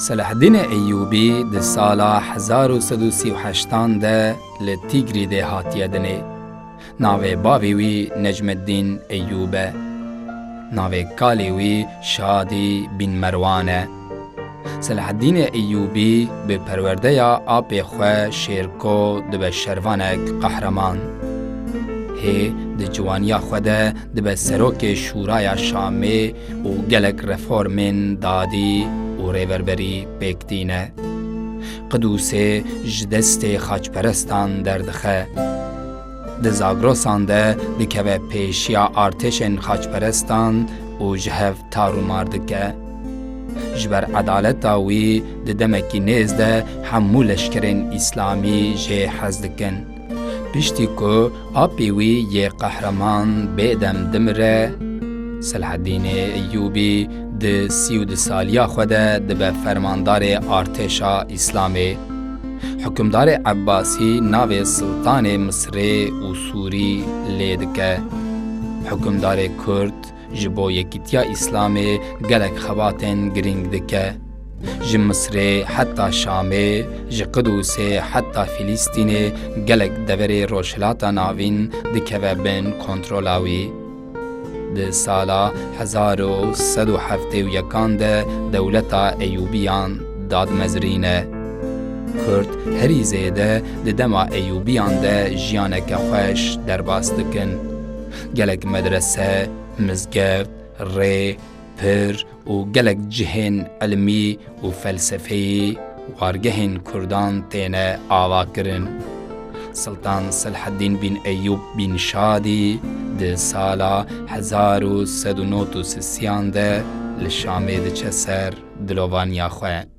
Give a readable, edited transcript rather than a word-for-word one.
صلاحالدین ایوبی د سالا 1138 ده لتیگری ده هاتیه دنه. ناوی باوی وی نجم الدین ایوبه. ناوی کالی وی شادی بن مروانه. صلاحالدین ایوبی به پرورده یا آپ خواه شیرکو دبه شروانک قهرمان. هی د جوانیا خوده دبه سروک شورای شامه و گلک رفورمین دادی و ریوربری پیکتینه. قدوسه جدست خاچپرستان دردخه. د زاگروسان ده دکوه پیشیا ارتشن خاچپرستان و جهف تارو ماردکه. جبر عدالتا وی د دمکی نیزده همو لشکرین اسلامی جه حزدکن. پشتی که آپی وی یه قهرمان بیدم دمره. صلاحالدین ایوبی د 32 سالیا خوده دبه فرماندار ارتشا اسلامی. حکمدار عباسی ناو سلطان مصر و سوری لیدکه. حکمدار کرد جبو یکیتیا اسلامی گلک خواتن گرینگ دکه. ج مصر حتی شامه، ج قدوس حتی فلسطین گلک دور روشلاتا ناوین دکوه بین کنترولاوی. د سالا 1171 ده دولتا ایوبیان داد مزرینه. کرد هری زیده د دما ایوبیان ده جیانک خوش درباس دکن. گلک مدرسه، مزگفت، ری، پر و گلک جهن علمی و فلسفی وارگهن کردان تینه آوا کرن. سلطان صلاحالدین بن ایوب بن شادی د سالا 1139 ده لشامه ده چسر دلوانیا خواه.